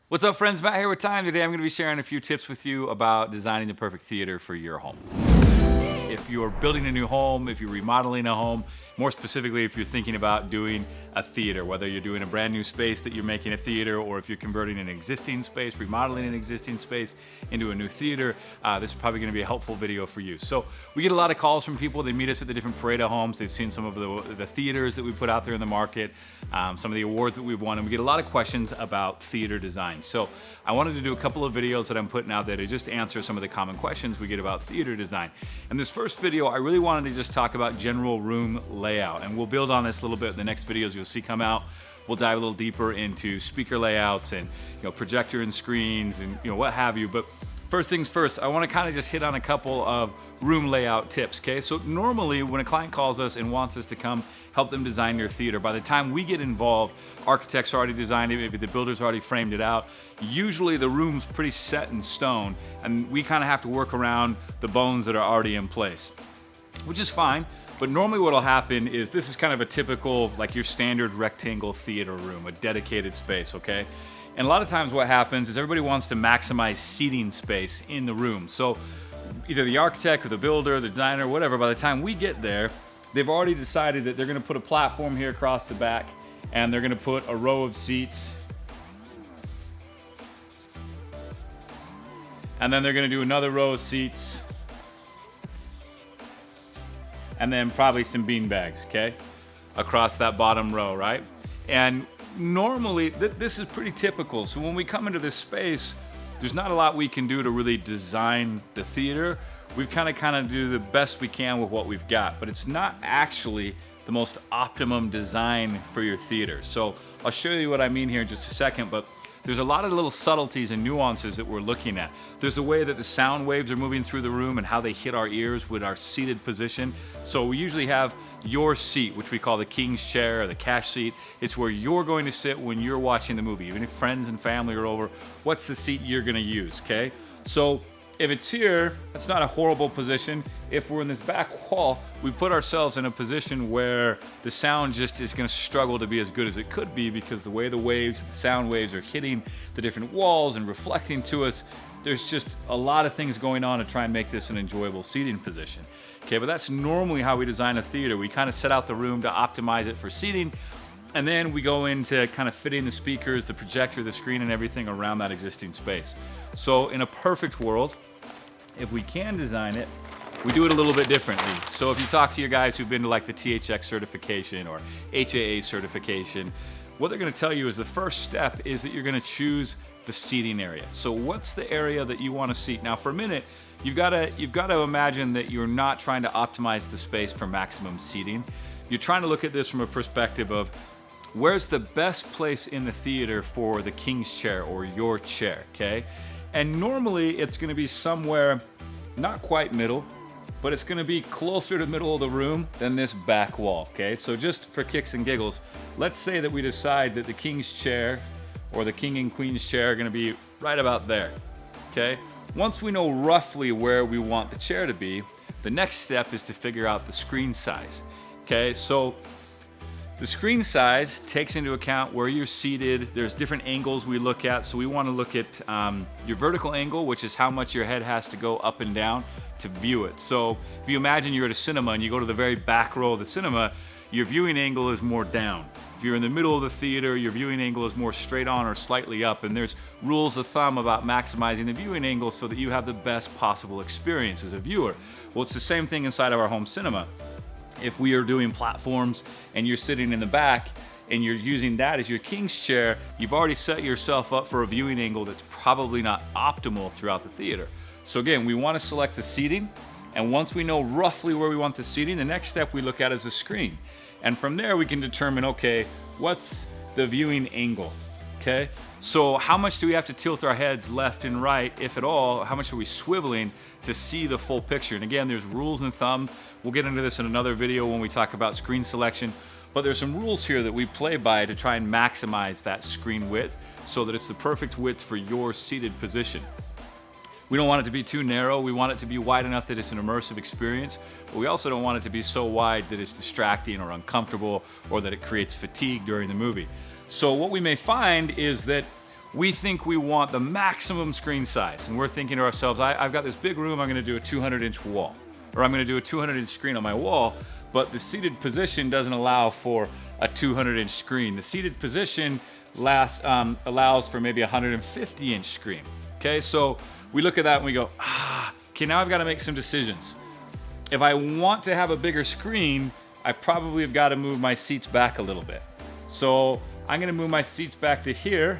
What's up, friends? Matt here with Time. Today I'm going to be sharing a few tips with you about designing the perfect theater for your home. If you're building a new home, if you're remodeling a home, more specifically if you're thinking about doing a theater, whether you're doing a brand new space that you're making a theater, or if you're converting an existing space, remodeling an existing space into a new theater, this is probably going to be a helpful video for you. So we get a lot of calls from people. They meet us at the different parade of homes. They've seen some of the theaters that we put out there in the market, some of the awards that we've won, and we get a lot of questions about theater design. So I wanted to do a couple of videos that I'm putting out there to just answer some of the common questions we get about theater design. In this first video, I really wanted to just talk about general room layout, and we'll build on this a little bit in the next videos you'll see come out. We'll dive a little deeper into speaker layouts and projector and screens and what have you. But first things first, I want to kind of just hit on a couple of room layout tips, okay? So normally when a client calls us and wants us to come help them design their theater, by the time we get involved, architects already designed it, maybe the builder's already framed it out. Usually the room's pretty set in stone, and we kind of have to work around the bones that are already in place, which is fine. But normally what'll happen is this is kind of a typical, like your standard rectangle theater room, a dedicated space, okay? And a lot of times what happens is everybody wants to maximize seating space in the room. So either the architect or the builder, the designer, whatever, by the time we get there, they've already decided that they're gonna put a platform here across the back, and they're gonna put a row of seats, and then they're gonna do another row of seats, and then probably some bean bags, okay? Across that bottom row, right? And normally, this is pretty typical. So when we come into this space, there's not a lot we can do to really design the theater. We kind of do the best we can with what we've got, but it's not actually the most optimum design for your theater. So I'll show you what I mean here in just a second, but there's a lot of little subtleties and nuances that we're looking at. There's the way that the sound waves are moving through the room and how they hit our ears with our seated position. So we usually have your seat, which we call the king's chair or the cash seat. It's where you're going to sit when you're watching the movie. Even if friends and family are over, what's the seat you're gonna use, okay? So if it's here, that's not a horrible position. If we're in this back wall, we put ourselves in a position where the sound just is gonna struggle to be as good as it could be, because the way the sound waves are hitting the different walls and reflecting to us, there's just a lot of things going on to try and make this an enjoyable seating position. Okay, but that's normally how we design a theater. We kind of set out the room to optimize it for seating, and then we go into kind of fitting the speakers, the projector, the screen, and everything around that existing space. So in a perfect world, if we can design it, we do it a little bit differently. So if you talk to your guys who've been to like the THX certification or HAA certification, what they're gonna tell you is the first step is that you're gonna choose the seating area. So what's the area that you wanna seat? Now for a minute, you've gotta imagine that you're not trying to optimize the space for maximum seating. You're trying to look at this from a perspective of where's the best place in the theater for the king's chair or your chair, okay? And normally it's gonna be somewhere not quite middle, but it's gonna be closer to middle of the room than this back wall, okay? So just for kicks and giggles, let's say that we decide that the king's chair or the king and queen's chair are gonna be right about there, okay? Once we know roughly where we want the chair to be, the next step is to figure out the screen size, okay? So the screen size takes into account where you're seated. There's different angles we look at. So we want to look at your vertical angle, which is how much your head has to go up and down to view it. So if you imagine you're at a cinema and you go to the very back row of the cinema, your viewing angle is more down. If you're in the middle of the theater, your viewing angle is more straight on or slightly up. And there's rules of thumb about maximizing the viewing angle so that you have the best possible experience as a viewer. Well, it's the same thing inside of our home cinema. If we are doing platforms and you're sitting in the back and you're using that as your king's chair, you've already set yourself up for a viewing angle that's probably not optimal throughout the theater. So again, we want to select the seating, and once we know roughly where we want the seating, the next step we look at is the screen. And from there we can determine, okay, what's the viewing angle, okay? So how much do we have to tilt our heads left and right, if at all? How much are we swiveling to see the full picture? And again, there's rules and thumb. We'll get into this in another video when we talk about screen selection, but there's some rules here that we play by to try and maximize that screen width so that it's the perfect width for your seated position. We don't want it to be too narrow. We want it to be wide enough that it's an immersive experience, but we also don't want it to be so wide that it's distracting or uncomfortable or that it creates fatigue during the movie. So what we may find is that we think we want the maximum screen size. And we're thinking to ourselves, I've got this big room, I'm gonna do a 200-inch wall. Or I'm gonna do a 200-inch screen on my wall, but the seated position doesn't allow for a 200-inch screen. The seated position allows for maybe a 150-inch screen. Okay, so we look at that and we go, okay, now I've got to make some decisions. If I want to have a bigger screen, I probably have got to move my seats back a little bit. So I'm going to move my seats back to here,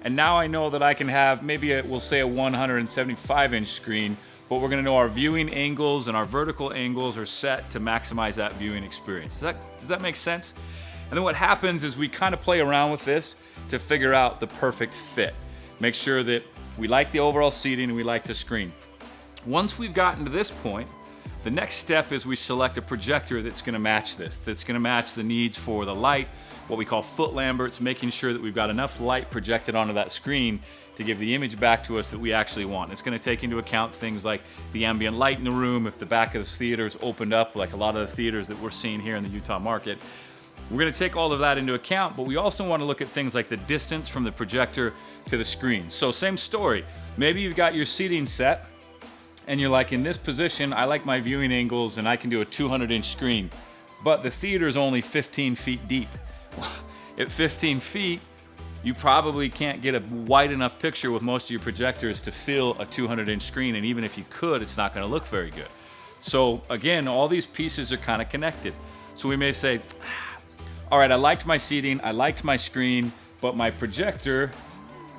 and now I know that I can have maybe we'll say a 175-inch screen, but we're going to know our viewing angles and our vertical angles are set to maximize that viewing experience. Does that make sense? And then what happens is we kind of play around with this to figure out the perfect fit. Make sure that we like the overall seating and we like the screen. Once we've gotten to this point, the next step is we select a projector that's going to match this, that's going to match the needs for the light, what we call foot lamberts, making sure that we've got enough light projected onto that screen to give the image back to us that we actually want. It's going to take into account things like the ambient light in the room, if the back of the theater is opened up, like a lot of the theaters that we're seeing here in the Utah market. We're going to take all of that into account, but we also want to look at things like the distance from the projector to the screen. So same story. Maybe you've got your seating set and you're like, in this position, I like my viewing angles and I can do a 200-inch screen, but the theater is only 15 feet deep. At 15 feet, you probably can't get a wide enough picture with most of your projectors to fill a 200-inch screen, and even if you could, it's not going to look very good. So again, all these pieces are kind of connected. So we may say, all right, I liked my seating, I liked my screen, but my projector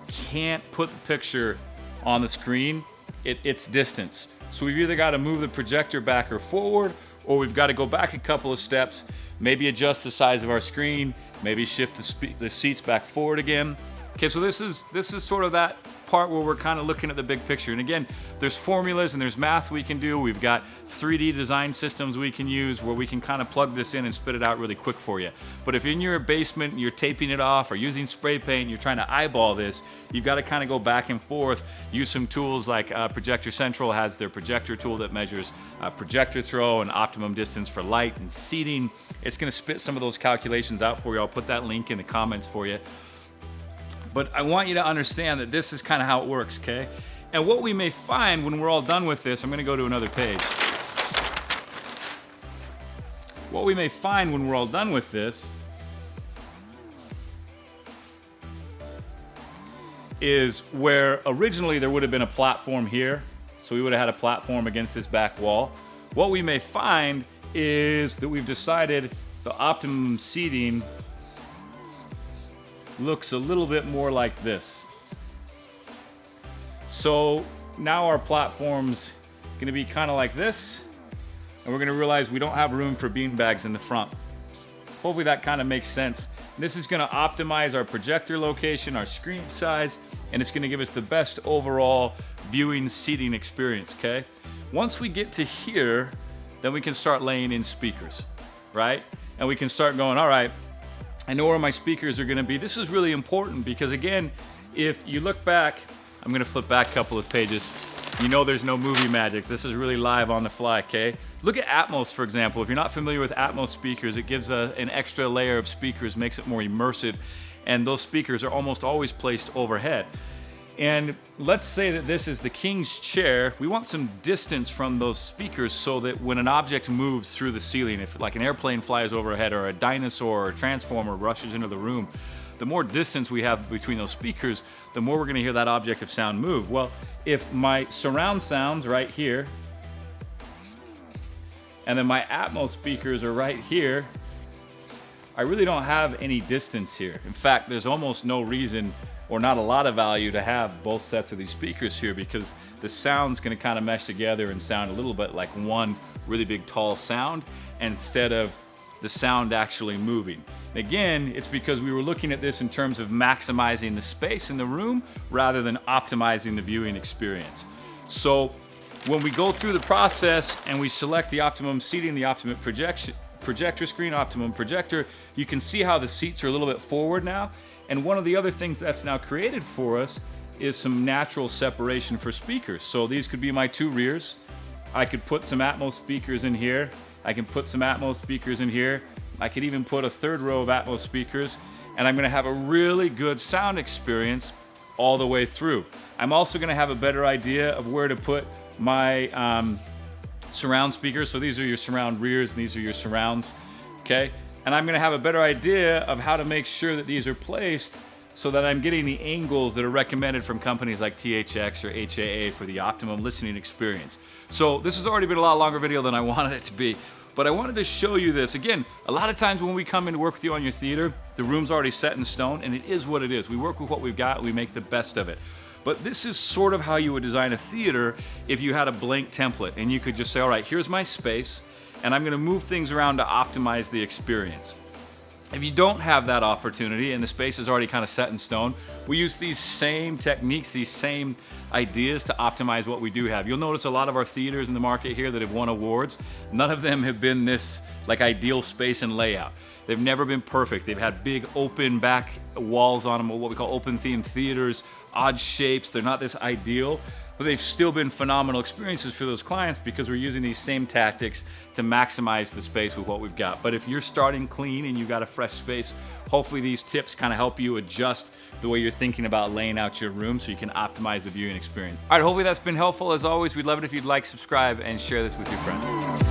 can't put the picture on the screen. It's distance. So we've either got to move the projector back or forward, or we've got to go back a couple of steps, maybe adjust the size of our screen, maybe shift the seats back forward again. Okay, so this is sort of that part where we're kind of looking at the big picture. And again, there's formulas and there's math we can do. We've got 3D design systems we can use where we can kind of plug this in and spit it out really quick for you. But if in your basement and you're taping it off or using spray paint, you're trying to eyeball this, you've got to kind of go back and forth, use some tools like Projector Central has their projector tool that measures projector throw and optimum distance for light and seating. It's going to spit some of those calculations out for you. I'll put that link in the comments for you. But I want you to understand that this is kind of how it works, okay? And what we may find when we're all done with this, I'm going to go to another page. What we may find when we're all done with this is where originally there would have been a platform here, so we would have had a platform against this back wall. What we may find is that we've decided the optimum seating looks a little bit more like this. So now our platform's gonna be kind of like this, and we're gonna realize we don't have room for bean bags in the front. Hopefully that kind of makes sense. This is gonna optimize our projector location, our screen size, and it's gonna give us the best overall viewing seating experience, okay? Once we get to here, then we can start laying in speakers, right? And we can start going, all right, I know where my speakers are going to be. This is really important because, again, if you look back, I'm going to flip back a couple of pages. You know there's no movie magic. This is really live on the fly, okay? Look at Atmos, for example. If you're not familiar with Atmos speakers, it gives an extra layer of speakers, makes it more immersive, and those speakers are almost always placed overhead. And let's say that this is the king's chair. We want some distance from those speakers so that when an object moves through the ceiling, if like an airplane flies overhead or a dinosaur or a transformer rushes into the room, the more distance we have between those speakers, the more we're going to hear that object of sound move. Well, if my surround sound's right here, and then my Atmos speakers are right here, I really don't have any distance here. In fact, there's almost no reason or not a lot of value to have both sets of these speakers here because the sound's going to kind of mesh together and sound a little bit like one really big tall sound instead of the sound actually moving. Again, it's because we were looking at this in terms of maximizing the space in the room rather than optimizing the viewing experience. So when we go through the process and we select the optimum seating, the optimum projector screen, optimum projector, you can see how the seats are a little bit forward now. And one of the other things that's now created for us is some natural separation for speakers. So these could be my two rears. I could put some Atmos speakers in here. I can put some Atmos speakers in here. I could even put a third row of Atmos speakers, and I'm gonna have a really good sound experience all the way through. I'm also gonna have a better idea of where to put my surround speakers. So these are your surround rears and these are your surrounds, okay? And I'm gonna have a better idea of how to make sure that these are placed so that I'm getting the angles that are recommended from companies like THX or HAA for the optimum listening experience. So this has already been a lot longer video than I wanted it to be, but I wanted to show you this. Again, a lot of times when we come in to work with you on your theater, the room's already set in stone and it is what it is. We work with what we've got, we make the best of it. But this is sort of how you would design a theater if you had a blank template and you could just say, all right, here's my space and I'm gonna move things around to optimize the experience. If you don't have that opportunity and the space is already kind of set in stone, we use these same techniques, these same ideas to optimize what we do have. You'll notice a lot of our theaters in the market here that have won awards, none of them have been this like ideal space and layout. They've never been perfect. They've had big open back walls on them, what we call open themed theaters, odd shapes. They're not this ideal, but they've still been phenomenal experiences for those clients because we're using these same tactics to maximize the space with what we've got. But if you're starting clean and you've got a fresh space, hopefully these tips kind of help you adjust the way you're thinking about laying out your room so you can optimize the viewing experience. All right, hopefully that's been helpful. As always, we'd love it if you'd like, subscribe, and share this with your friends.